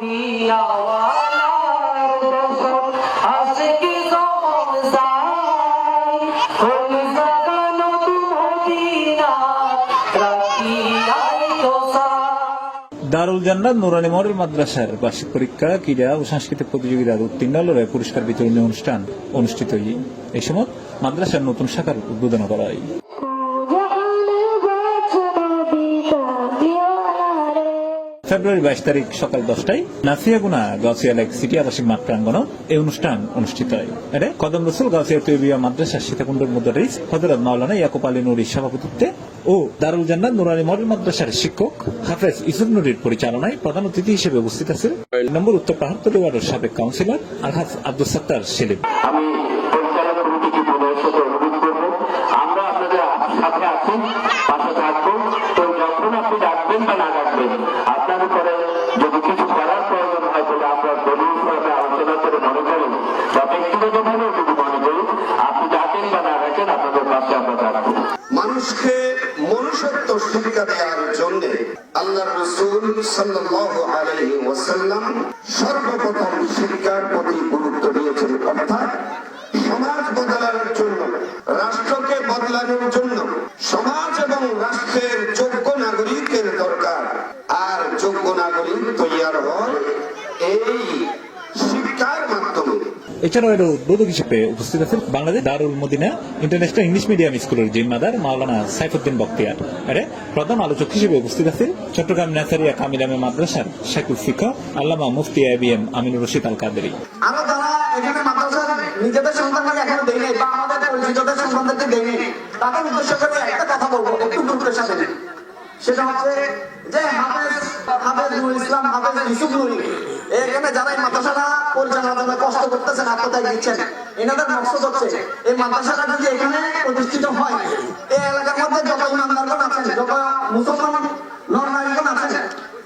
দারুল জান্নাত নুরানি মডেল মাদ্রাসার বার্ষিক পরীক্ষা, ক্রীড়া ও সাংস্কৃতিক প্রতিযোগিতার উত্তীর্ণ হলে পুরস্কার বিতরণী অনুষ্ঠান অনুষ্ঠিত হয়। এই সময় মাদ্রাসার নতুন শাখার উদ্বোধন করা হয়। ফেব্রুয়ারি 22 তারিখ সকাল 10টায় নাসিয়াগুনা গাউসিয়া লেক সিটি আবাসিক মাঠ প্রাঙ্গণ এই অনুষ্ঠান অনুষ্ঠিত হয়। এতে কদম রসুল গাউসিয়া তৈবিয়া মাদ্রাসার সীতাকুণ্ডের মধ্যে হযরত মাওলানা ইয়াকুব আলী নুরীর সভাপতিত্বে ও দারুল জান্নাত নুরানি মডেল মাদ্রাসার শিক্ষক হাফেজ ইউসুফ নুরীর পরিচালনায় প্রধান অতিথি হিসেবে উপস্থিত আছেন নম্বর উত্তর পাহাড়তলী ওয়ার্ডের সাবেক কাউন্সিলর আলহাজ আব্দুল সাত্তার সেলিম। আমি পরিচালক কমিটিকে বলার সাথে অনুরোধ করব, আমরা আপনাদের সাথে আছি, পাশে থাকবো। তো যখন আপনি ডাকবেন বা না ডাকবেন, আপনার উপরে যদি কিছু করার প্রয়োজন হয় তাহলে আমরা দলীয়ভাবে আলোচনা করে মনে করি বা ব্যক্তিগতভাবে যদি মনে করি, আপনি ডাকেন বা না ডাকেন, আপনাদের পাশে আমরা থাকবো। মানুষকে মনুষ্যত্ব শিক্ষা দেওয়ার জন্য আল্লাহর রাসূল সাল্লাল্লাহু আলাইহি ওয়াসাল্লাম সর্বপ্রথম শিক্ষার প্রতি গুরুত্ব দিয়েছেন। অর্থাৎ সমাজ বদলানোর জন্য, রাষ্ট্রকে বদলানোর জন্য সমাজ এবং রাষ্ট্রের যোগ্য নাগরিকের দরকার। আর যোগ্য নাগরিক তৈরি হয় এই শিক্ষার মাধ্যমে। এছাড়াও এর উদ্বোধক হিসেবে উপস্থিত আছেন বাংলাদেশ দারুল মদিনা ইন্টারন্যাশনাল ইংলিশ মিডিয়াম স্কুলের জিম্মাদার মাওলানা সাইফুদ্দিন বখতিয়ার। এর প্রধান আলোচক হিসেবে উপস্থিত আছেন চট্টগ্রাম নাসারিয়া কামিলামে মাদ্রাসার শাইখুল ফিকহ আল্লামা মুফতি ABM আমিনুর রশিদ আল কাদেরী। আমরা যারা এখানে মাদ্রাসার নিজেদের সন্তানকে এখনো দেই নাই বা আমাদের পরিচিতদের সন্তানদেরকে দেই নাই, তাদের উদ্দেশ্য করে একটা কথা বলবো একটু গুরুত্বের সাথে। সেটা হচ্ছে যে হাফেজ নুরুল ইসলাম, হাফেজ ইউসুফ নুরী এখানে যারা এই মাদ্রাসাটা পরিচালনার জন্য কষ্ট করতেছেন, আত্মত্যাগ দিচ্ছেন, এনাদের মকসদ হচ্ছে এই মাদ্রাসাটা যদি এখানে প্রতিষ্ঠিত হয়, এই এলাকার মধ্যে যত ইমানদারগণ আছেন, যত মুসলমান নরনারীগণ আছেন,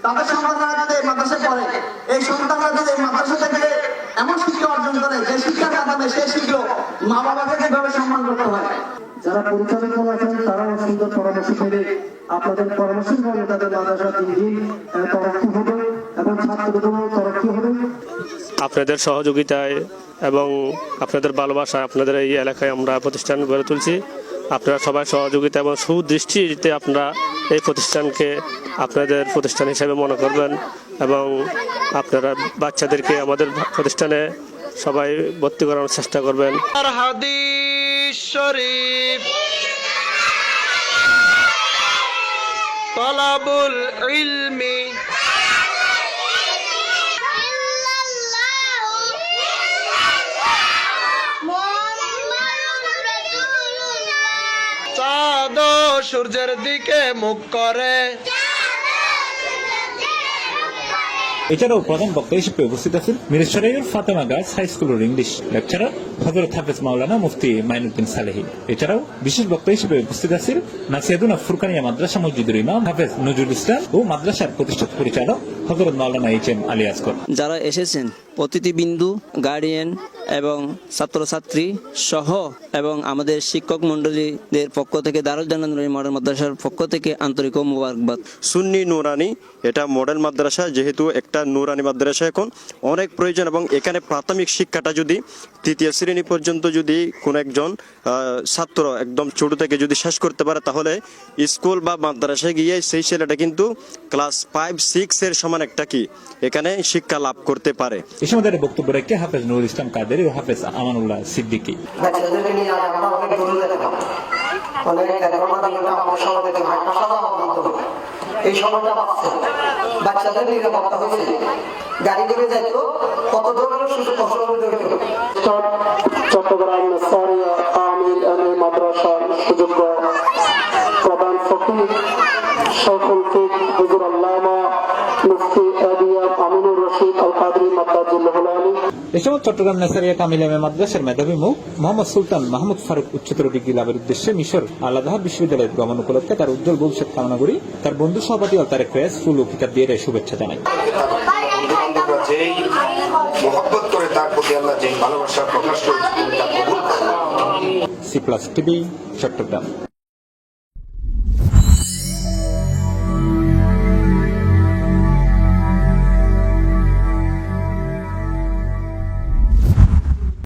তাদের সন্তানরা যদি এই মাদ্রাসায় পড়ে, এই সন্তানরা যদি এই মাদ্রাসা থেকে এমন শিক্ষা অর্জন করে যে শিক্ষার মাধ্যমে সে শিখলো মা বাবাকে কিভাবে সম্মান করতে হয়। যারা পরিচালক আছেন তারাও সুন্দর পরামর্শ পেলে আপনাদের পরামর্শের ফলে তাদের মাদ্রাসা দিন দিন তরক্কি হবে এবং ছাত্রদেরও তরক্কি হবে। আপনাদের সহযোগিতায় এবং আপনাদের ভালোবাসায় আপনাদের এই এলাকায় আমরা প্রতিষ্ঠান গড়ে তুলছি। আপনারা সবাই সহযোগিতা এবং সুদৃষ্টিতে আপনারা এই প্রতিষ্ঠানকে আপনাদের প্রতিষ্ঠান হিসেবে মনে করবেন এবং আপনারা বাচ্চাদেরকে আমাদের প্রতিষ্ঠানে সবাই ভর্তি করানোর চেষ্টা করবেন। হাদিস শরীফ তালাবুল ইলমি চাঁদ সূর্যের দিকে মুখ করে। এছাড়াও প্রধান বক্তা হিসেবে উপস্থিত আছেন মিরসরাইয়ের ফাতেমা গার্লস হাই স্কুলের ইংলিশ লেকচারার হযরত হাফেজ মাওলানা মুফতি মাইনুদ্দিন সালেহী। এছাড়াও বিশেষ বক্তা হিসেবে উপস্থিত আছেন নাসিয়াদুনা ফুরকানিয়া মাদ্রাসা মসজিদের ইমাম হাফেজ নজরুল ইসলাম ও মাদ্রাসার প্রতিষ্ঠাতা পরিচালক হযরত মাওলানা HM আলী আসগর। যারা এসেছেন অতিথিবৃন্দু, গার্ডিয়ান এবং ছাত্রছাত্রী সহ এবং আমাদের শিক্ষক মন্ডলীদের পক্ষ থেকে দারুল জান্নাত নুরানি মডেল মাদ্রাসার পক্ষ থেকে আন্তরিক মোবারকবাদ। সুন্নি নুরানি এটা মডেল মাদ্রাসা, যেহেতু একটা নুরানি মাদ্রাসা এখন অনেক প্রয়োজন এবং এখানে প্রাথমিক শিক্ষাটা যদি তৃতীয় শ্রেণী পর্যন্ত যদি কোনো একজন ছাত্র একদম ছোট থেকে যদি শেষ করতে পারে, তাহলে স্কুল বা মাদ্রাসায় গিয়ে সেই ছেলেটা কিন্তু ক্লাস 5-6 এর সমান একটা কি এখানে শিক্ষা লাভ করতে পারে। এই সময় বক্তব্য রেখে হাফেজ নুরুল ইসলাম কাদেরী ও হাফেজ আমানুল্লাহ সিদ্দিকী। এই সময়টা বাচ্চাদের নিরাপত্তা হয়েছে, গাড়ি করে যাইতো কত ধরনের সুযোগ চট্টগ্রাম নাসারিয়া কামিল মাদ্রাসার সুযোগ্য প্রধান ফকির শাইখুল ফিকহ হুজুর আল্লামা মুফতি ABM আমিনুর রশিদ আল কাদেরী মাদ্দাজিল্লাহুল আলী। এই সময় চট্টগ্রাম নাসারিয়া কামিলামে মাদ্রাসার মেধাবী মুখ মোহাম্মদ সুলতান মাহমুদ ফারুক উচ্চতর ডিগ্রি লাভের উদ্দেশ্যে মিশর আল আজহার বিশ্ববিদ্যালয়ের গমন উপলক্ষে তার উজ্জ্বল ভবিষ্যৎ কামনা করি তার বন্ধু সভাপতি তারেক ফয়েজ ফুল ও কিতাব দিয়ে শুভেচ্ছা জানাই। যেই মহব্বত করে তার প্রতি আল্লাহ যেই ভালোবাসা প্রকাশ করে C+ TV চট্টগ্রাম।